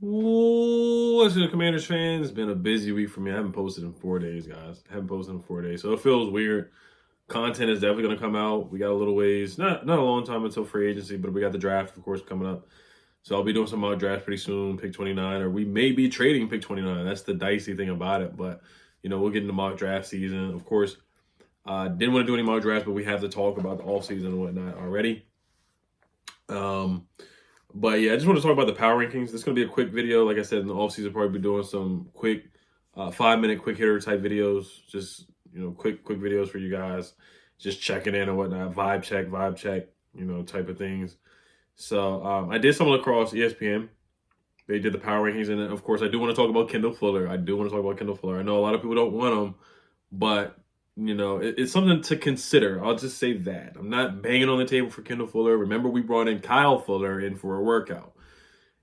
What's the Commanders fans? It's been a busy week for me. I haven't posted in 4 days, guys. I haven't posted in 4 days. So it feels weird. Content is definitely going to come out. We got a little ways. Not a long time until free agency, but we got the draft, of course, coming up. So I'll be doing some mock drafts pretty soon, pick 29, or we may be trading pick 29. That's the dicey thing about it. But, we'll get into mock draft season. Of course, didn't want to do any mock drafts, but we have to talk about the offseason and whatnot already. But yeah, I just want to talk about the power rankings. This is going to be a quick video. Like I said, in the offseason, probably be doing some quick 5-minute quick hitter type videos. Just, quick videos for you guys. Just checking in and whatnot. Vibe check, type of things. So I did some across ESPN. They did the power rankings. And of course, I do want to talk about Kendall Fuller. I know a lot of people don't want him, but it's something to consider. I'll just say that. I'm not banging on the table for Kendall Fuller. Remember, we brought in Kyle Fuller in for a workout.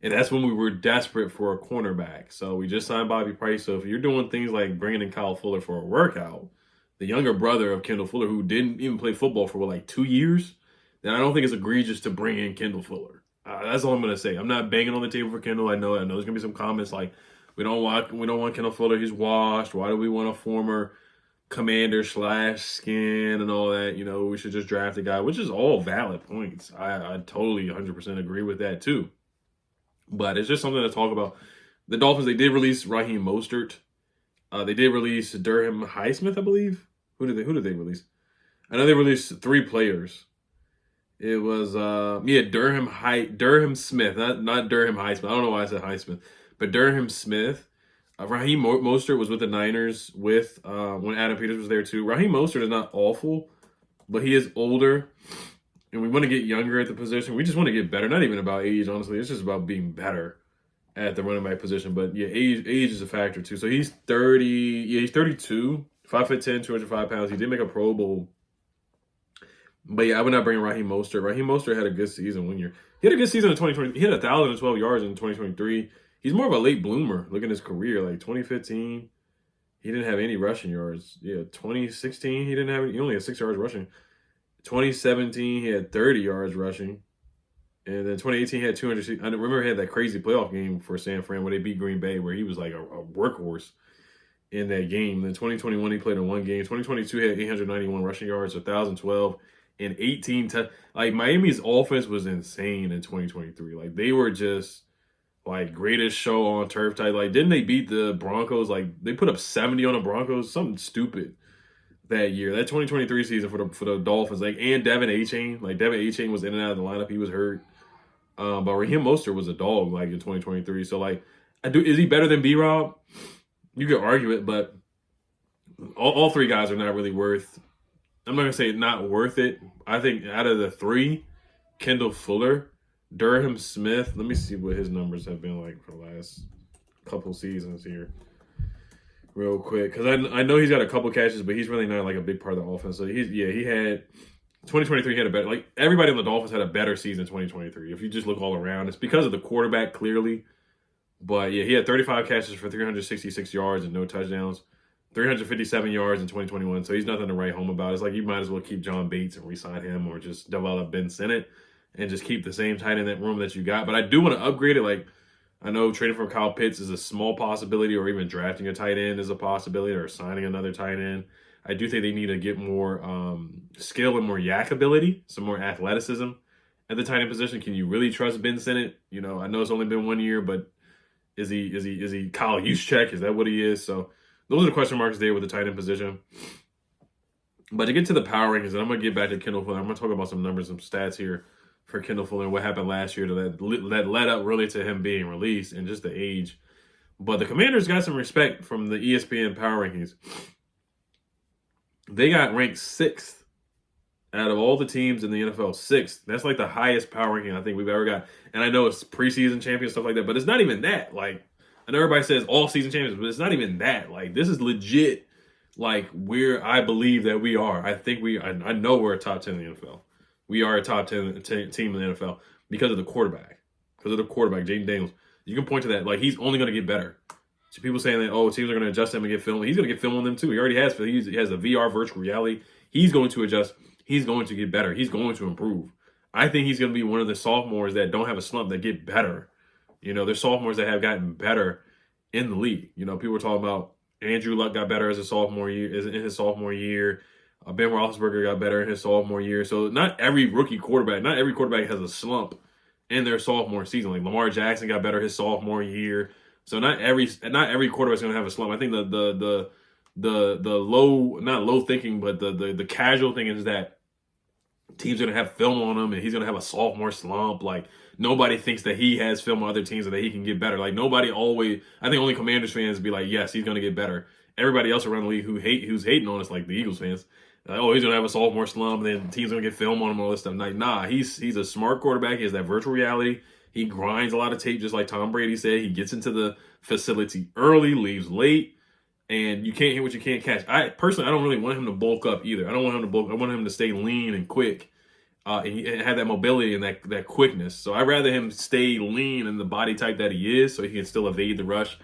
And that's when we were desperate for a cornerback. So we just signed Bobby Price. So if you're doing things like bringing in Kyle Fuller for a workout, the younger brother of Kendall Fuller, who didn't even play football for, 2 years, then I don't think it's egregious to bring in Kendall Fuller. That's all I'm going to say. I'm not banging on the table for Kendall. I know there's going to be some comments like, we don't want Kendall Fuller. He's washed. Why do we want a former Commander / skin and all that? We should just draft a guy, which is all valid points. I totally 100% agree with that too. But it's just something to talk about. The Dolphins, they did release Raheem Mostert. They did release Durham Highsmith, I believe. Who did they release? I know they released 3 players. It was Durham Smith, not Durham Highsmith. I don't know why I said Highsmith, but Durham Smith. Raheem Mostert was with the Niners when Adam Peters was there too. Raheem Mostert is not awful, but he is older, and we want to get younger at the position. We just want to get better. Not even about age, honestly. It's just about being better at the running back position. But yeah, age is a factor too. So he's 30. Yeah, he's 32, 5'10", 205 pounds. He did make a Pro Bowl. But yeah, I would not bring Raheem Mostert. Raheem Mostert had a good season one year. He had a good season in 2020. He hit 1,012 yards in 2023. He's more of a late bloomer. Look at his career. 2015, he didn't have any rushing yards. Yeah, 2016, he only had 6 yards rushing. 2017, he had 30 yards rushing. And then 2018, he had 200. I remember he had that crazy playoff game for San Fran where they beat Green Bay, where he was like a workhorse in that game. Then 2021, he played in one game. 2022, he had 891 rushing yards, 1,012. And 18 Miami's offense was insane in 2023. They were just greatest show on turf type. Didn't they beat the Broncos? They put up 70 on the Broncos, something stupid that year. That 2023 season for the Dolphins. And Devin Achane. Devin Achane was in and out of the lineup. He was hurt. But Raheem Mostert was a dog in 2023. So is he better than B-Rob? You could argue it, but all 3 guys are not really worth. I'm not going to say not worth it. I think out of the 3, Kendall Fuller, Durham Smith, let me see what his numbers have been like for the last couple seasons here real quick. Because I know he's got a couple catches, but he's really not a big part of the offense. So he had 2023, he had a better, everybody on the Dolphins had a better season in 2023. If you just look all around, it's because of the quarterback clearly. But yeah, he had 35 catches for 366 yards and no touchdowns. 357 yards in 2021, so he's nothing to write home about. It's you might as well keep John Bates and re-sign him, or just develop Ben Sinnott and just keep the same tight end in that room that you got. But I do want to upgrade it. I know trading for Kyle Pitts is a small possibility, or even drafting a tight end is a possibility, or signing another tight end. I do think they need to get more skill and more yak ability, some more athleticism at the tight end position. Can you really trust Ben Sinnott? I know it's only been 1 year, but is he Kyle Juszczyk? Is that what he is? So those are the question marks there with the tight end position. But to get to the power rankings, and I'm going to get back to Kendall Fuller. I'm going to talk about some numbers, some stats here for Kendall Fuller and what happened last year that led up really to him being released and just the age. But the Commanders got some respect from the ESPN power rankings. They got ranked 6th out of all the teams in the NFL. 6th. That's the highest power ranking I think we've ever got. And I know it's preseason champion, stuff like that, but it's not even that. I know everybody says all season champions, but it's not even that. This is legit, where I believe that we are. I know we're a top 10 in the NFL. We are a top 10 team in the NFL because of the quarterback. Jaden Daniels. You can point to that. He's only going to get better. So people saying that, teams are going to adjust him and get film. He's going to get film on them too. He already has. He has a VR virtual reality. He's going to adjust. He's going to get better. He's going to improve. I think he's going to be one of the sophomores that don't have a slump that get better. You know, there's sophomores that have gotten better in the league. You know, people were talking about Andrew Luck got better as a sophomore year, in his sophomore year. Ben Roethlisberger got better in his sophomore year. So not every quarterback has a slump in their sophomore season. Like Lamar Jackson got better his sophomore year. So not every quarterback's gonna have a slump. I think the low, not low thinking, but the casual thing is that teams are gonna have film on him and he's gonna have a sophomore slump. Like nobody thinks that he has film on other teams and that he can get better. Like nobody always, I think only Commanders fans be like, yes, he's gonna get better. Everybody else around the league who's hating on us, like the Eagles fans, like, oh, he's gonna have a sophomore slump, and then the team's gonna get film on him and all this stuff. Like, nah, he's a smart quarterback. He has that virtual reality. He grinds a lot of tape, just like Tom Brady said. He gets into the facility early, leaves late, and you can't hit what you can't catch. I don't really want him to bulk up either. I don't want him to bulk. I want him to stay lean and quick, and have that mobility and that quickness. So I'd rather him stay lean in the body type that he is, so he can still evade the rush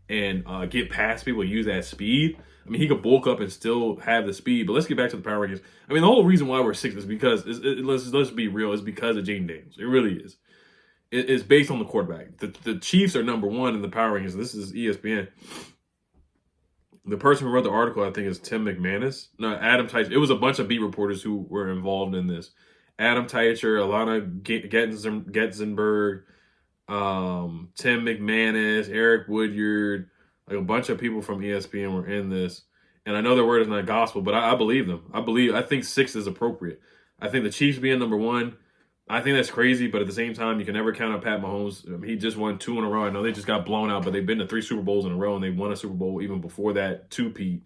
and get past people, use that speed. I mean, he could bulk up and still have the speed. But let's get back to the power rankings. I mean, the whole reason why we're 6th is because, let's be real, it's because of Jaden Daniels. It really is. It's based on the quarterback. The Chiefs are number 1 in the power rankings. This is ESPN. The person who wrote the article, I think, is Tim McManus. No, Adam Teicher. It was a bunch of beat reporters who were involved in this. Adam Teicher, Alana Getzenberg, Tim McManus, Eric Woodyard, like a bunch of people from ESPN were in this. And I know their word is not gospel, but I believe them. I think 6 is appropriate. I think the Chiefs being number 1, I think that's crazy, but at the same time, you can never count on Pat Mahomes. I mean, he just won 2 in a row. I know they just got blown out, but they've been to 3 Super Bowls in a row, and they won a Super Bowl even before that, 2-peat.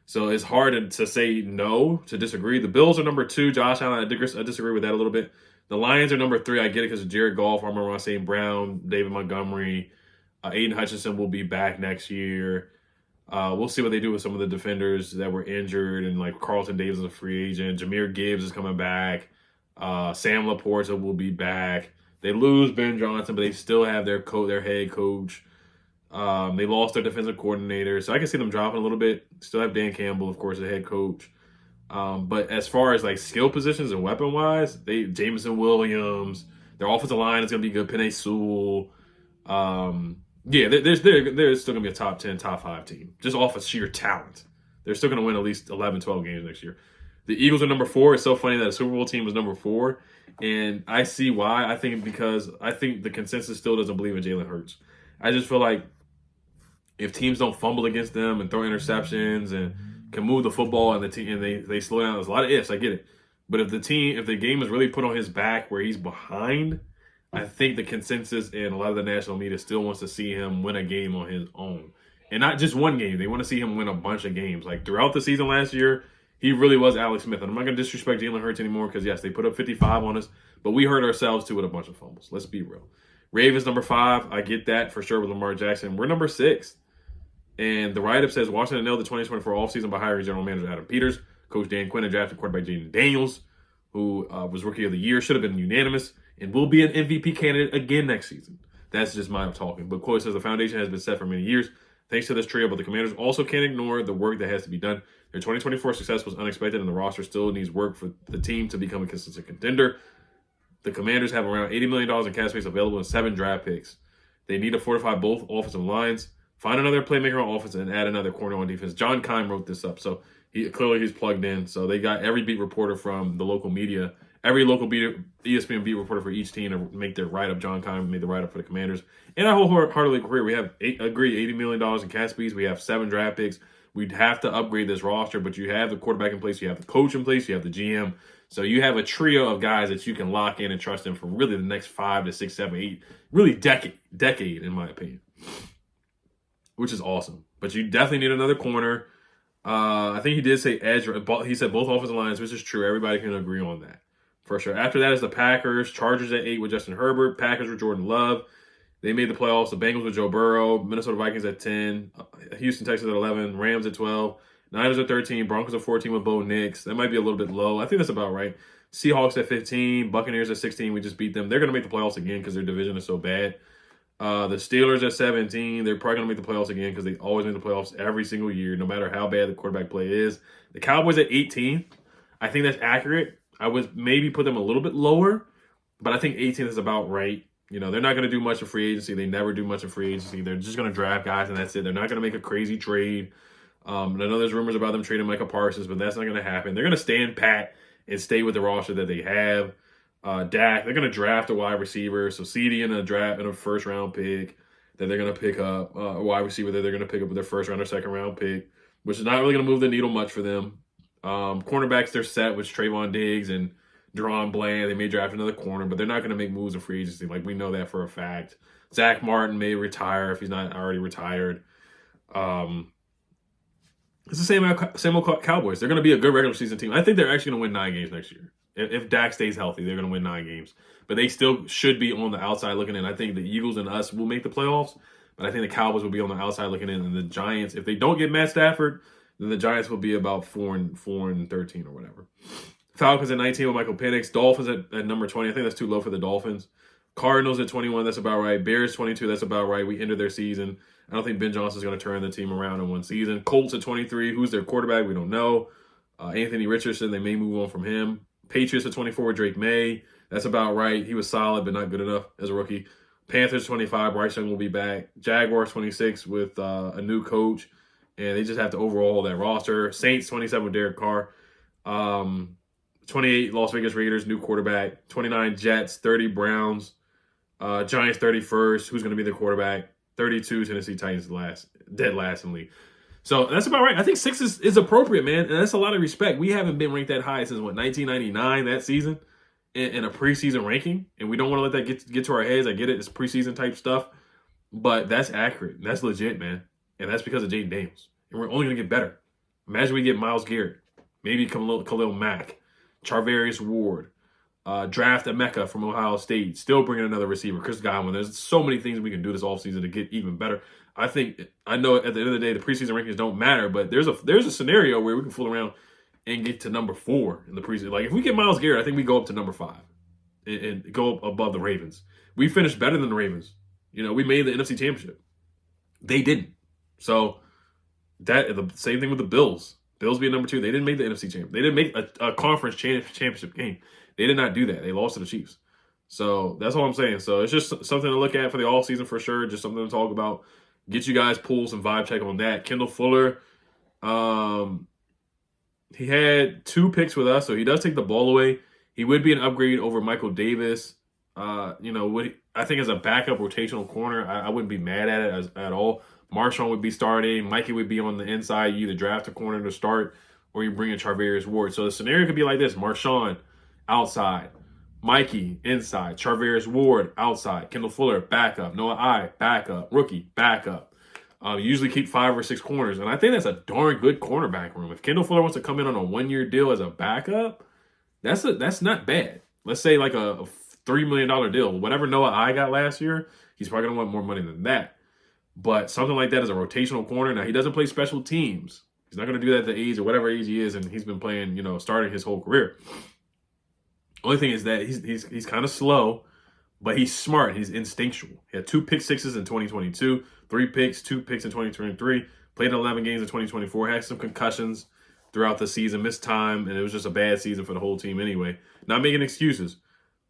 So it's hard to say no, to disagree. The Bills are number 2. Josh Allen, I disagree with that a little bit. The Lions are number 3. I get it because of Jared Goff, Amon-Ra St. Brown, David Montgomery. Aiden Hutchinson will be back next year. We'll see what they do with some of the defenders that were injured, and like Carlton Davis is a free agent. Jahmyr Gibbs is coming back. Sam Laporta will be back. They lose Ben Johnson, but they still have their head coach. They lost their defensive coordinator, so I can see them dropping a little bit. Still have Dan Campbell, of course, the head coach. But as far as like skill positions and weapon wise, Jameson Williams, their offensive line is gonna be good. Penei Sewell. Yeah, they're still gonna be a top 10, top 5 team, just off of sheer talent. They're still gonna win at least 11, 12 games next year. The Eagles are number 4. It's so funny that a Super Bowl team was number 4, and I see why. I think because I think the consensus still doesn't believe in Jalen Hurts. I just feel like if teams don't fumble against them and throw interceptions and can move the ball and they slow down, there's a lot of ifs. I get it, but if the game is really put on his back where he's behind, I think the consensus and a lot of the national media still wants to see him win a game on his own, and not just one game. They want to see him win a bunch of games. Like throughout the season last year, he really was Alex Smith. And I'm not going to disrespect Jalen Hurts anymore because, yes, they put up 55 on us, but we hurt ourselves too with a bunch of fumbles. Let's be real. Ravens number 5. I get that for sure with Lamar Jackson. We're number 6. And the write-up says Washington nailed the 2024 offseason by hiring general manager Adam Peters, Coach Dan Quinn, and drafted quarterback Jaden Daniels, who was Rookie of the Year, should have been unanimous, and will be an MVP candidate again next season. That's just my talking. But quote says the foundation has been set for many years. Thanks to this trio, but the Commanders also can't ignore the work that has to be done. Their 2024 success was unexpected, and the roster still needs work for the team to become a consistent contender. The Commanders have around $80 million in cap space available and 7 draft picks. They need to fortify both offensive lines, find another playmaker on offense, and add another corner on defense. John Keim wrote this up, so he's plugged in. So they got every beat reporter from the local media, every local ESPN beat reporter for each team to make their write-up. John Keim made the write-up for the Commanders. And I wholeheartedly agree. We have $80 million in cap space. We have 7 draft picks. We'd have to upgrade this roster, but you have the quarterback in place, you have the coach in place, you have the GM. So you have a trio of guys that you can lock in and trust in for really the next 5 to 6, 7, 8, really decade in my opinion, which is awesome. But you definitely need another corner. I think he did say edge. He said both offensive lines, which is true. Everybody can agree on that for sure. After that is the Packers. Chargers at 8 with Justin Herbert. Packers with Jordan Love. They made the playoffs. The Bengals with Joe Burrow. Minnesota Vikings at 10. Houston Texans at 11. Rams at 12. Niners at 13. Broncos at 14 with Bo Nix. That might be a little bit low. I think that's about right. Seahawks at 15. Buccaneers at 16. We just beat them. They're going to make the playoffs again because their division is so bad. The Steelers at 17. They're probably going to make the playoffs again because they always make the playoffs every single year, no matter how bad the quarterback play is. The Cowboys at 18. I think that's accurate. I would maybe put them a little bit lower, but I think 18 is about right. You know, they're not going to do much in free agency. They never do much in free agency. They're just going to draft guys, and that's it. They're not going to make a crazy trade. And I know there's rumors about them trading Micah Parsons, but that's not going to happen. They're going to stand pat and stay with the roster that they have. Dak, they're going to draft a wide receiver. So CD in a draft and a first round pick that they're going to pick up, a wide receiver that they're going to pick up with their first round or second round pick, which is not really going to move the needle much for them. Cornerbacks, they're set with Trayvon Diggs and Deron Bland. They may draft another corner, but they're not going to make moves in free agency. Like, we know that for a fact. Zach Martin may retire if he's not already retired. It's the same old Cowboys. They're going to be a good regular season team. I think they're actually going to win 9 games next year. If Dak stays healthy, they're going to win 9 games. But they still should be on the outside looking in. I think the Eagles and us will make the playoffs, but I think the Cowboys will be on the outside looking in. And the Giants, if they don't get Matt Stafford, then the Giants will be about 4-13 or whatever. Falcons at 19 with Michael Penix. Dolphins at number 20. I think that's too low for the Dolphins. Cardinals at 21. That's about right. Bears 22. That's about right. We ended their season. I don't think Ben Johnson's going to turn the team around in one season. Colts at 23. Who's their quarterback? We don't know. Anthony Richardson, they may move on from him. Patriots at 24. Drake May. That's about right. He was solid, but not good enough as a rookie. Panthers 25. Bryce Young will be back. Jaguars 26 with a new coach, and they just have to overhaul that roster. Saints 27 with Derek Carr. 28 Las Vegas Raiders, new quarterback. 29 Jets. 30 Browns. Giants 31st. Who's going to be the quarterback? 32 Tennessee Titans dead last in the league. So that's about right. I think 6 is appropriate, man, and that's a lot of respect. We haven't been ranked that high since 1999 that season in a preseason ranking, and we don't want to let that get to our heads. I get it; it's preseason type stuff, but that's accurate. That's legit, man, and that's because of Jaden Daniels. And we're only going to get better. Imagine we get Myles Garrett, maybe Khalil Mack, Charvarius Ward. Draft Emeka from Ohio State, still bringing another receiver, Chris Godwin. There's so many things we can do this offseason to get even better. I know at the end of the day, the preseason rankings don't matter, but there's a scenario where we can fool around and get to number 4 in the preseason. Like, if we get Myles Garrett, I think we go up to number 5 and go up above the Ravens. We finished better than the Ravens. You know, we made the NFC Championship. They didn't. So the same thing with the Bills. Bills being number 2, they didn't make the NFC Championship. They didn't make a conference championship game. They did not do that. They lost to the Chiefs. So that's all I'm saying. So it's just something to look at for the offseason for sure. Just something to talk about. Get you guys pulls and vibe check on that. Kendall Fuller, he had 2 picks with us, so he does take the ball away. He would be an upgrade over Michael Davis. I think as a backup rotational corner, I wouldn't be mad at it at all. Marshawn would be starting. Mikey would be on the inside. You either draft a corner to start or you bring in Charvarius Ward. So the scenario could be like this. Marshawn, outside. Mikey, inside. Charvarius Ward, outside. Kendall Fuller, backup. Noah I, backup. Rookie, backup. Usually keep 5 or 6 corners. And I think that's a darn good cornerback room. If Kendall Fuller wants to come in on a 1-year deal as a backup, that's not bad. Let's say like a $3 million deal. Whatever Noah I got last year, he's probably going to want more money than that. But something like that as a rotational corner. Now, he doesn't play special teams. He's not going to do that at the age or whatever age he is, and he's been playing, starting his whole career. Only thing is that he's kind of slow, but he's smart. He's instinctual. He had 2 pick sixes in 2022, 3 picks, 2 picks in 2023, played in 11 games in 2024, had some concussions throughout the season, missed time, and it was just a bad season for the whole team anyway. Not making excuses.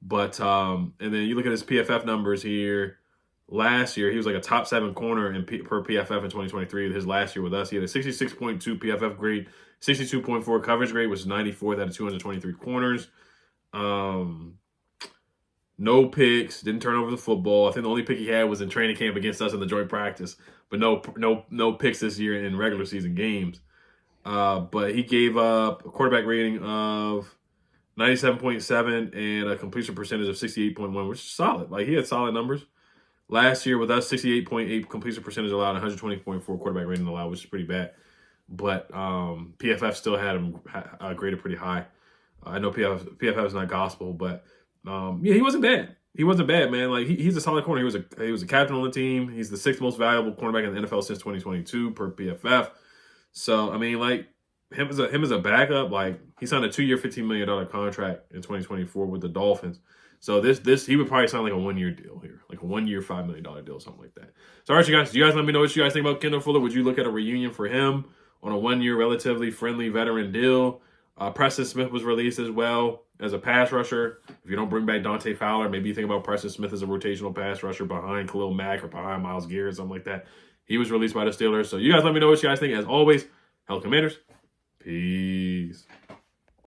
But, and then you look at his PFF numbers here. Last year, he was like a top 7 corner per PFF in 2023. His last year with us, he had a 66.2 PFF grade, 62.4 coverage grade, which is 94th out of 223 corners. No picks, didn't turn over the football. I think the only pick he had was in training camp against us in the joint practice, but no picks this year in regular season games. But he gave up a quarterback rating of 97.7 and a completion percentage of 68.1, which is solid. Like, he had solid numbers. Last year with us, 68.8 completion percentage allowed, 120.4 quarterback rating allowed, which is pretty bad. But PFF still had him graded pretty high. I know PFF is not gospel, but he wasn't bad. He wasn't bad, man. Like, he's a solid corner. He was a captain on the team. He's the 6th most valuable cornerback in the NFL since 2022 per PFF. So I mean, like, him as a backup, like, he signed a 2-year, $15 million contract in 2024 with the Dolphins. So this he would probably sign like a 1-year deal here, like a 1-year, $5 million deal, something like that. So all right, you guys, do you guys let me know what you guys think about Kendall Fuller? Would you look at a reunion for him on a 1-year, relatively friendly veteran deal? Preston Smith was released as well as a pass rusher. If you don't bring back Dante Fowler, maybe you think about Preston Smith as a rotational pass rusher behind Khalil Mack or behind Myles Garrett, something like that. He was released by the Steelers. So you guys let me know what you guys think. As always, Hell Commanders, peace.